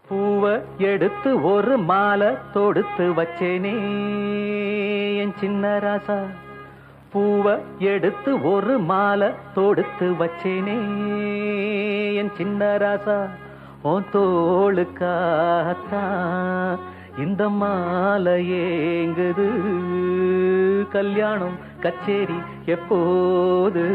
பூவ எடுத்து ஒரு மாலை தொடுத்து வச்சேனே என் சின்ன ராசா. பூவ எடுத்து ஒரு மாலை தொடுத்து வச்சேனே என் சின்ன ராசா. உன் தோளுக்காகத்தான் இந்த மாலை ஏங்குது. கல்யாணம் கச்சேரி எப்போது?